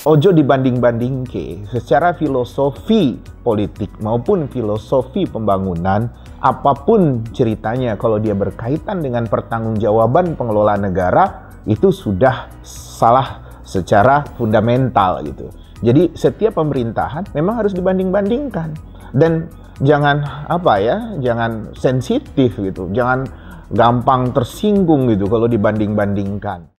ojo dibanding-bandingke secara filosofi politik maupun filosofi pembangunan, apapun ceritanya kalau dia berkaitan dengan pertanggungjawaban pengelola negara, itu sudah salah secara fundamental gitu. Jadi setiap pemerintahan memang harus dibanding-bandingkan, dan jangan jangan sensitif gitu, jangan gampang tersinggung gitu kalau dibanding-bandingkan.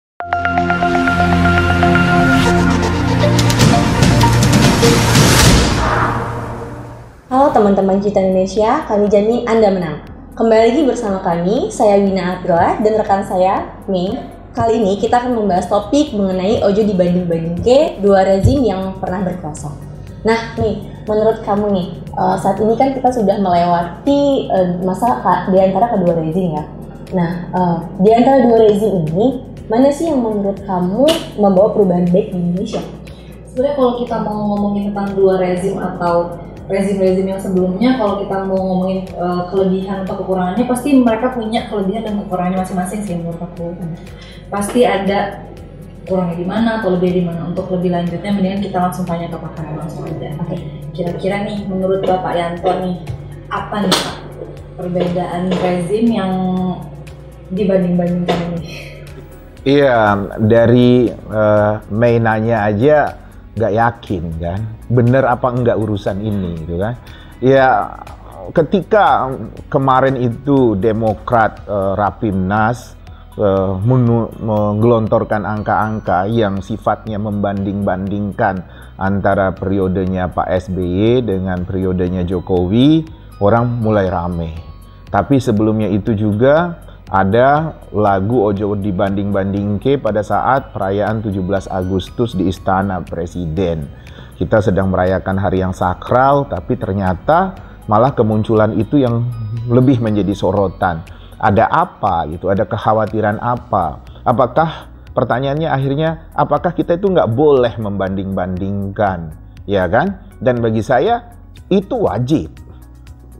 Halo teman-teman Cita Indonesia, kami jamin Anda menang. Kembali lagi bersama kami, saya Wina Aprila dan rekan saya, Mei. Kali ini kita akan membahas topik mengenai ojo dibanding-bandingke dua rezim yang pernah berkuasa. Nah, Mei, menurut kamu nih, saat ini kan kita sudah melewati masa di antara kedua rezim ya. Nah, di antara dua rezim ini, mana sih yang menurut kamu membawa perubahan baik di Indonesia? Sebenarnya kalau kita mau ngomongin tentang dua rezim atau rezim-rezim yang sebelumnya, kalau kita mau ngomongin kelebihan atau kekurangannya, pasti mereka punya kelebihan dan kekurangannya masing-masing sih menurut aku. Pasti ada kurangnya di mana atau lebih di mana. Untuk lebih lanjutnya mendingan kita langsung tanya ke pakar langsung aja. Oke. Kira-kira nih menurut Bapak Yanto nih, apa nih Pak perbedaan rezim yang dibanding-bandingkan ini? Iya, dari Mei nanya aja nggak yakin kan, bener apa enggak urusan ini gitu kan. Ya, ketika kemarin itu Demokrat Rapimnas menggelontorkan angka-angka yang sifatnya membanding-bandingkan antara periodenya Pak SBY dengan periodenya Jokowi, orang mulai rame. Tapi sebelumnya itu juga ada lagu ojo dibanding-bandingke pada saat perayaan 17 Agustus di Istana Presiden. Kita sedang merayakan hari yang sakral, tapi ternyata malah kemunculan itu yang lebih menjadi sorotan. Ada apa gitu, ada kekhawatiran apa? Apakah, pertanyaannya akhirnya, apakah kita itu nggak boleh membanding-bandingkan? Ya kan? Dan bagi saya, itu wajib.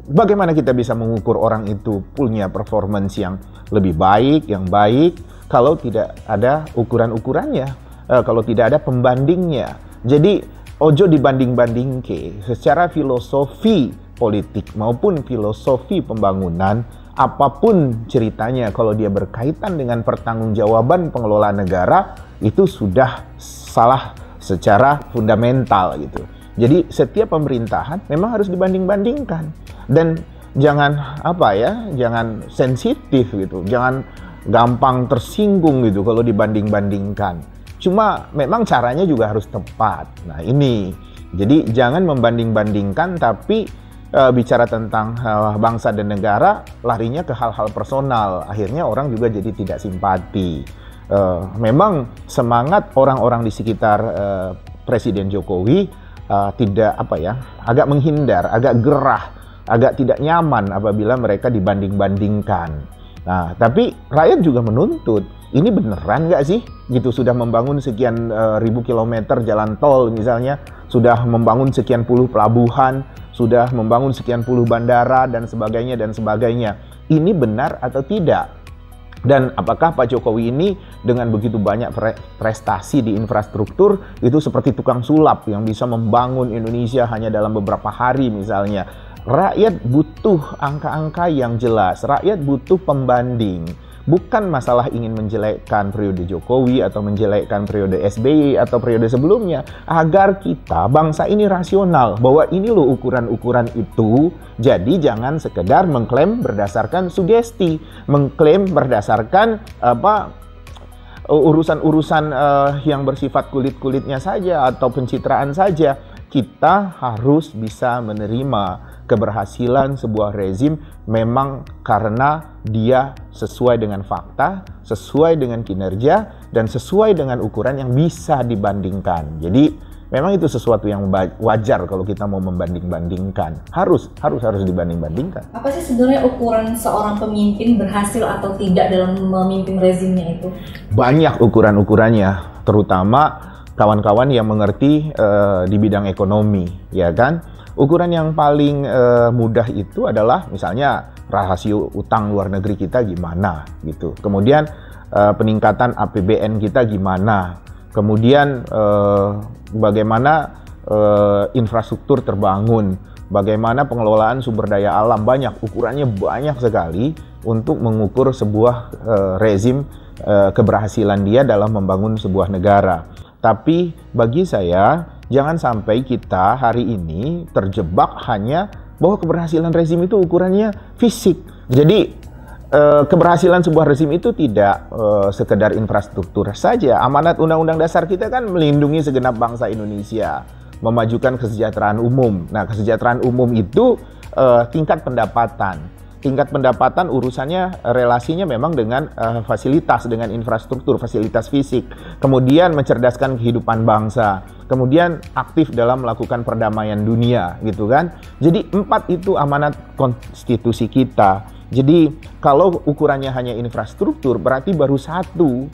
Bagaimana kita bisa mengukur orang itu punya performance yang lebih baik, yang baik, kalau tidak ada ukuran-ukurannya, kalau tidak ada pembandingnya. Jadi, ojo dibanding-bandingke secara filosofi politik maupun filosofi pembangunan, apapun ceritanya kalau dia berkaitan dengan pertanggungjawaban pengelola negara, itu sudah salah secara fundamental gitu. Jadi setiap pemerintahan memang harus dibanding-bandingkan, dan jangan jangan sensitif gitu, jangan gampang tersinggung gitu kalau dibanding-bandingkan. Cuma memang caranya juga harus tepat. Nah ini, jadi jangan membanding-bandingkan tapi bicara tentang bangsa dan negara larinya ke hal-hal personal. Akhirnya orang juga jadi tidak simpati. Memang semangat orang-orang di sekitar Presiden Jokowi agak menghindar, agak gerah, agak tidak nyaman apabila mereka dibanding-bandingkan. Nah, tapi rakyat juga menuntut, ini beneran nggak sih? Gitu, sudah membangun sekian ribu kilometer jalan tol misalnya, sudah membangun sekian puluh pelabuhan, sudah membangun sekian puluh bandara dan sebagainya dan sebagainya. Ini benar atau tidak? Dan apakah Pak Jokowi ini dengan begitu banyak prestasi di infrastruktur itu seperti tukang sulap yang bisa membangun Indonesia hanya dalam beberapa hari misalnya? Rakyat butuh angka-angka yang jelas, rakyat butuh pembanding. Bukan masalah ingin menjelekkan periode Jokowi atau menjelekkan periode SBY atau periode sebelumnya, agar kita bangsa ini rasional bahwa ini loh ukuran-ukuran itu. Jadi jangan sekedar mengklaim berdasarkan sugesti, mengklaim berdasarkan urusan-urusan yang bersifat kulit-kulitnya saja atau pencitraan saja. Kita harus bisa menerima keberhasilan sebuah rezim memang karena dia sesuai dengan fakta, sesuai dengan kinerja, dan sesuai dengan ukuran yang bisa dibandingkan. Jadi memang itu sesuatu yang wajar kalau kita mau membanding-bandingkan. Harus dibanding-bandingkan. Apa sih sebenarnya ukuran seorang pemimpin berhasil atau tidak dalam memimpin rezimnya itu? Banyak ukuran-ukurannya, terutama kawan-kawan yang mengerti di bidang ekonomi, ya kan? Ukuran yang paling mudah itu adalah misalnya rasio utang luar negeri kita gimana gitu. Kemudian peningkatan APBN kita gimana. kemudian bagaimana infrastruktur terbangun, bagaimana pengelolaan sumber daya alam banyak, ukurannya banyak sekali untuk mengukur sebuah rezim keberhasilan dia dalam membangun sebuah negara. Tapi bagi saya, jangan sampai kita hari ini terjebak hanya bahwa keberhasilan rezim itu ukurannya fisik. Jadi keberhasilan sebuah rezim itu tidak sekedar infrastruktur saja. Amanat Undang-Undang Dasar kita kan melindungi segenap bangsa Indonesia, memajukan kesejahteraan umum. Nah, kesejahteraan umum itu tingkat pendapatan. Tingkat pendapatan urusannya relasinya memang dengan fasilitas, dengan infrastruktur, fasilitas fisik. Kemudian mencerdaskan kehidupan bangsa. Kemudian aktif dalam melakukan perdamaian dunia, gitu kan. Jadi 4 itu amanat konstitusi kita. Jadi kalau ukurannya hanya infrastruktur, berarti baru satu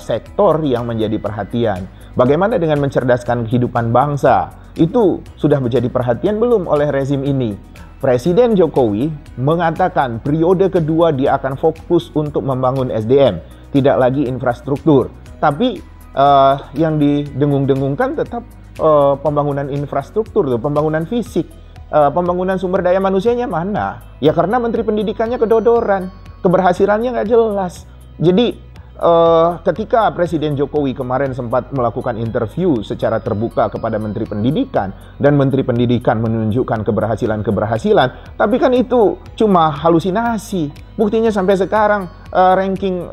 sektor yang menjadi perhatian. Bagaimana dengan mencerdaskan kehidupan bangsa? Itu sudah menjadi perhatian belum oleh rezim ini? Presiden Jokowi mengatakan periode kedua dia akan fokus untuk membangun SDM, tidak lagi infrastruktur. Tapi yang didengung-dengungkan tetap pembangunan infrastruktur, pembangunan fisik. Pembangunan sumber daya manusianya mana? Ya karena Menteri Pendidikannya kedodoran, keberhasilannya nggak jelas. Jadi ketika Presiden Jokowi kemarin sempat melakukan interview secara terbuka kepada Menteri Pendidikan, dan Menteri Pendidikan menunjukkan keberhasilan, tapi kan itu cuma halusinasi. Buktinya sampai sekarang ranking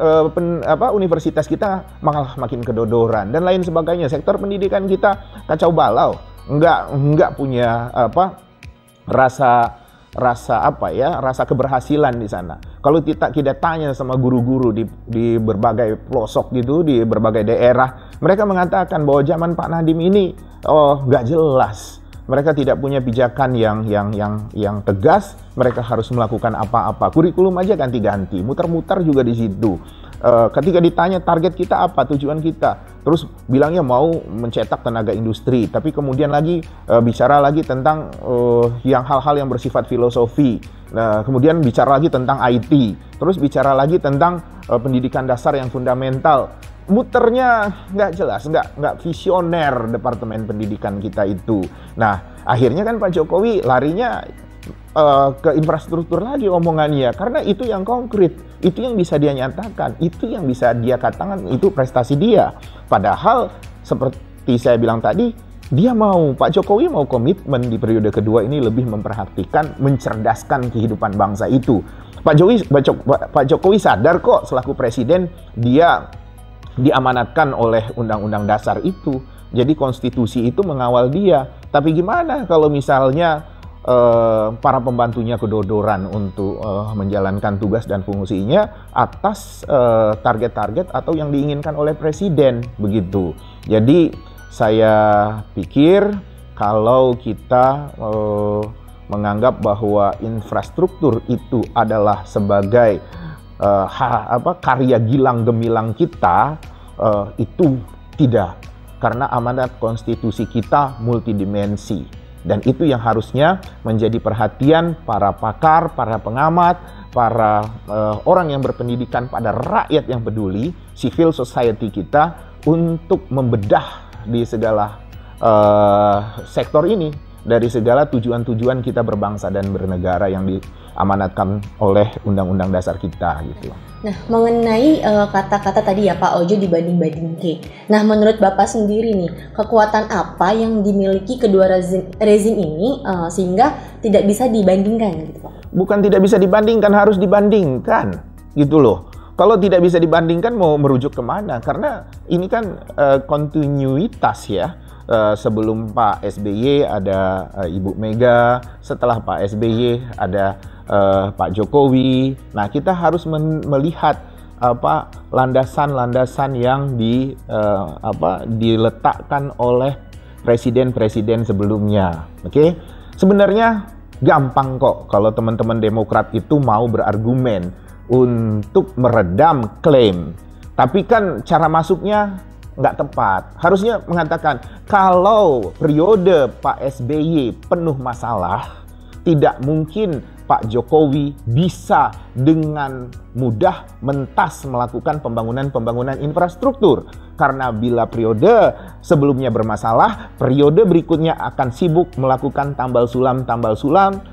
universitas kita malah makin kedodoran dan lain sebagainya. Sektor pendidikan kita kacau balau, nggak punya rasa keberhasilan di sana. Kalau kita tanya sama guru-guru di berbagai pelosok gitu, di berbagai daerah, mereka mengatakan bahwa zaman Pak Nadiem ini nggak jelas. Mereka tidak punya pijakan yang tegas. Mereka harus melakukan apa-apa. Kurikulum aja ganti-ganti, muter-muter juga di situ. Ketika ditanya target kita apa, tujuan kita, terus bilangnya mau mencetak tenaga industri, tapi kemudian lagi bicara lagi tentang hal-hal yang bersifat filosofi. Nah, kemudian bicara lagi tentang IT, terus bicara lagi tentang pendidikan dasar yang fundamental. Muternya nggak jelas, nggak visioner Departemen Pendidikan kita itu. Nah, akhirnya kan Pak Jokowi larinya ke infrastruktur lagi omongannya, karena itu yang konkret, itu yang bisa dia nyatakan, itu yang bisa dia katakan itu prestasi dia. Padahal seperti saya bilang tadi, Pak Jokowi mau komitmen di periode kedua ini lebih memperhatikan, mencerdaskan kehidupan bangsa itu. Pak Jokowi sadar kok selaku presiden dia diamanatkan oleh Undang-Undang Dasar itu. Jadi konstitusi itu mengawal dia. Tapi gimana kalau misalnya para pembantunya kedodoran untuk menjalankan tugas dan fungsinya atas target-target atau yang diinginkan oleh presiden, begitu. Jadi saya pikir kalau kita menganggap bahwa infrastruktur itu adalah sebagai karya gilang gemilang kita, itu tidak, karena amanat konstitusi kita multidimensi. Dan itu yang harusnya menjadi perhatian para pakar, para pengamat, para orang yang berpendidikan, pada rakyat yang peduli, civil society kita, untuk membedah di segala sektor ini, dari segala tujuan-tujuan kita berbangsa dan bernegara yang diamanatkan oleh Undang-Undang Dasar kita gitu. Nah, mengenai kata-kata tadi ya Pak Ojo dibanding-bandingke. Nah, menurut Bapak sendiri nih, kekuatan apa yang dimiliki kedua rezim ini sehingga tidak bisa dibandingkan gitu Pak? Bukan tidak bisa dibandingkan, harus dibandingkan gitu loh. Kalau tidak bisa dibandingkan mau merujuk kemana? Karena ini kan kontinuitas ya. Sebelum Pak SBY ada Ibu Mega, setelah Pak SBY ada Pak Jokowi. Nah, kita harus melihat landasan-landasan yang diletakkan oleh presiden-presiden sebelumnya. Oke? Sebenarnya gampang kok kalau teman-teman Demokrat itu mau berargumen untuk meredam klaim. Tapi kan cara masuknya nggak tepat. Harusnya mengatakan kalau periode Pak SBY penuh masalah, tidak mungkin Pak Jokowi bisa dengan mudah mentas melakukan pembangunan infrastruktur. Karena bila periode sebelumnya bermasalah, periode berikutnya akan sibuk melakukan tambal sulam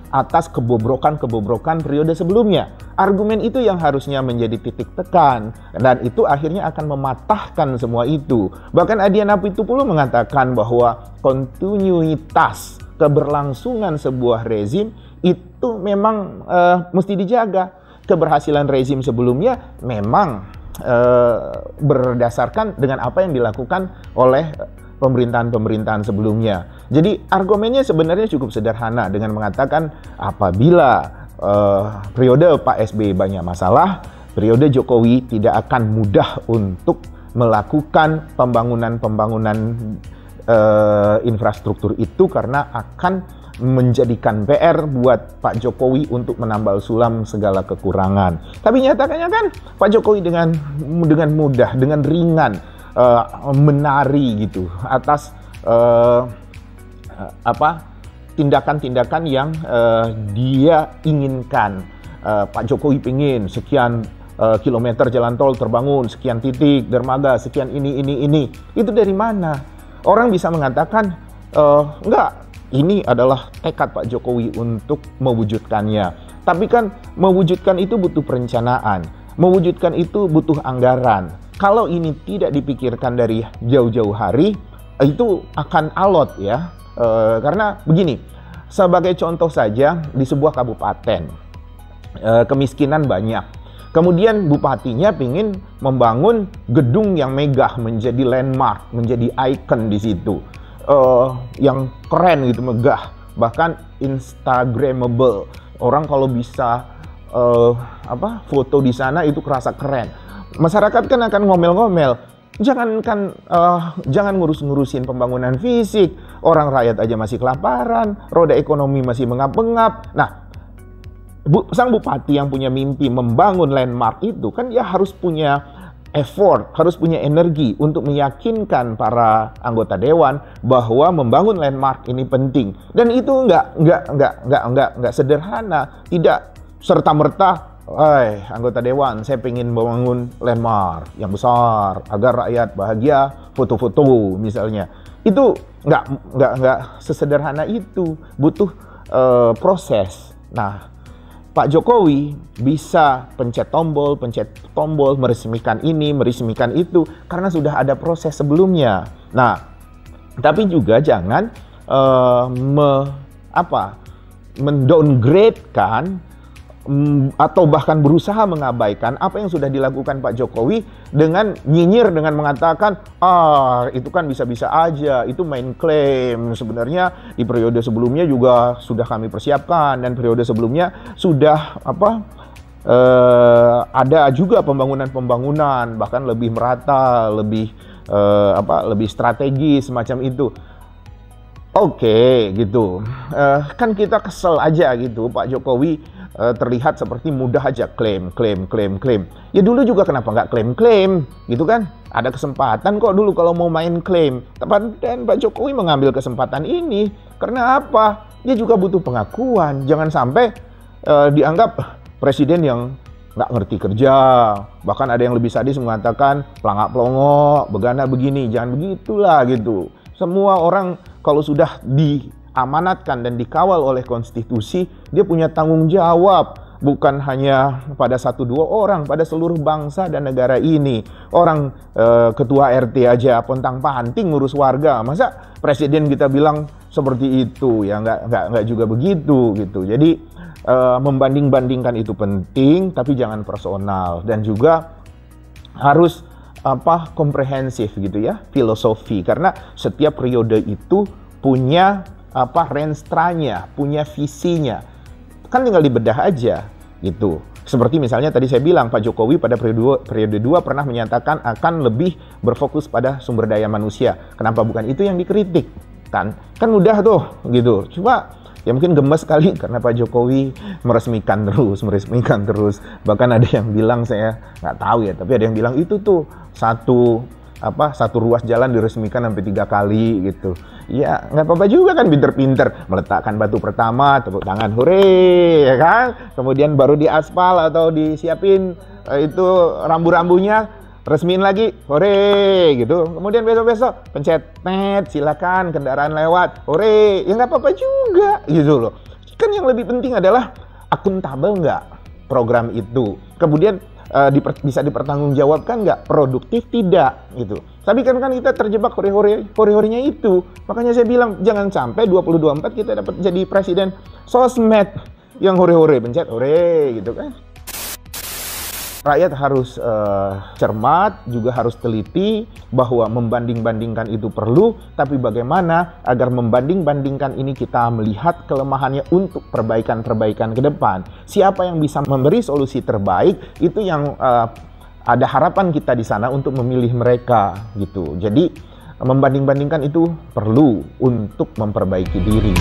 atas kebobrokan periode sebelumnya. Argumen itu yang harusnya menjadi titik tekan, dan itu akhirnya akan mematahkan semua itu. Bahkan Adian Apitupulu mengatakan bahwa kontinuitas keberlangsungan sebuah rezim itu memang mesti dijaga. Keberhasilan rezim sebelumnya memang berdasarkan dengan apa yang dilakukan oleh pemerintahan-pemerintahan sebelumnya. Jadi argumennya sebenarnya cukup sederhana dengan mengatakan apabila periode Pak SBY banyak masalah, periode Jokowi tidak akan mudah untuk melakukan pembangunan infrastruktur itu karena akan menjadikan PR buat Pak Jokowi untuk menambal sulam segala kekurangan. Tapi nyatanya kan Pak Jokowi dengan mudah, dengan ringan menari gitu atas tindakan-tindakan yang dia inginkan. Pak Jokowi pengen sekian kilometer jalan tol terbangun, sekian titik dermaga, sekian ini. Itu dari mana? Orang bisa mengatakan enggak, ini adalah tekad Pak Jokowi untuk mewujudkannya. Tapi kan mewujudkan itu butuh perencanaan, mewujudkan itu butuh anggaran. Kalau ini tidak dipikirkan dari jauh-jauh hari, itu akan alot ya. Karena begini, sebagai contoh saja di sebuah kabupaten, kemiskinan banyak. Kemudian bupatinya ingin membangun gedung yang megah, menjadi landmark, menjadi ikon di situ. Yang keren gitu, megah, bahkan instagramable. Orang kalau bisa foto di sana itu kerasa keren. Masyarakat kan akan ngomel-ngomel. Jangan ngurusin pembangunan fisik, orang rakyat aja masih kelaparan, roda ekonomi masih mengap-ngap. Nah, sang bupati yang punya mimpi membangun landmark itu kan dia harus punya effort, harus punya energi untuk meyakinkan para anggota dewan bahwa membangun landmark ini penting. Dan itu nggak sederhana, tidak serta-merta. Anggota dewan, saya pengen membangun landmark yang besar agar rakyat bahagia, foto-foto misalnya. Itu nggak sesederhana itu, butuh proses. Nah, Pak Jokowi bisa pencet tombol, meresmikan ini, meresmikan itu karena sudah ada proses sebelumnya. Nah, tapi juga jangan mendowngrade-kan atau bahkan berusaha mengabaikan apa yang sudah dilakukan Pak Jokowi dengan nyinyir, dengan mengatakan itu kan bisa-bisa aja, itu main klaim. Sebenarnya di periode sebelumnya juga sudah kami persiapkan, dan periode sebelumnya sudah ada juga pembangunan bahkan lebih merata, lebih strategis semacam itu. Oke, gitu. Kan kita kesel aja gitu, Pak Jokowi terlihat seperti mudah aja klaim. Ya dulu juga kenapa nggak klaim gitu kan? Ada kesempatan kok dulu kalau mau main klaim. Dan Pak Jokowi mengambil kesempatan ini karena apa? Dia juga butuh pengakuan. Jangan sampai dianggap presiden yang nggak ngerti kerja. Bahkan ada yang lebih sadis mengatakan pelangak-pelongok, begana begini. Jangan begitulah gitu. Semua orang kalau sudah diamanatkan dan dikawal oleh konstitusi, dia punya tanggung jawab. Bukan hanya pada 1-2 orang, pada seluruh bangsa dan negara ini. Orang ketua RT aja pontang-panting ngurus warga. Masa presiden kita bilang seperti itu? Ya nggak juga begitu gitu. Jadi membanding-bandingkan itu penting, tapi jangan personal. Dan juga harus komprehensif gitu ya, filosofi. Karena setiap periode itu punya renstranya, punya visinya. Kan tinggal dibedah aja gitu. Seperti misalnya tadi saya bilang Pak Jokowi pada periode 2 pernah menyatakan akan lebih berfokus pada sumber daya manusia. Kenapa bukan itu yang dikritik? Kan mudah tuh gitu. Cuma ya mungkin gemes sekali karena Pak Jokowi meresmikan terus. Bahkan ada yang bilang, saya nggak tahu ya, tapi ada yang bilang itu tuh satu ruas jalan diresmikan sampai 3 kali gitu. Ya nggak apa-apa juga kan, pinter-pinter meletakkan batu pertama, tepuk tangan, hore, ya kan? Kemudian baru diaspal atau disiapin itu rambu-rambunya, resmiin lagi, hore gitu. Kemudian besok-besok pencet net, silakan kendaraan lewat, hore, ya nggak apa-apa juga gitu loh. Kan yang lebih penting adalah akuntabel nggak program itu. Kemudian bisa dipertanggungjawabkan nggak, produktif tidak gitu. Tapi kan kita terjebak hore-horenya itu. Makanya saya bilang jangan sampai 2024 kita dapat jadi presiden sosmed yang hore-hore, pencet hore gitu kan. Rakyat harus cermat, juga harus teliti bahwa membanding-bandingkan itu perlu, tapi bagaimana agar membanding-bandingkan ini kita melihat kelemahannya untuk perbaikan-perbaikan ke depan. Siapa yang bisa memberi solusi terbaik, itu yang ada harapan kita di sana untuk memilih mereka gitu. Jadi membanding-bandingkan itu perlu untuk memperbaiki diri.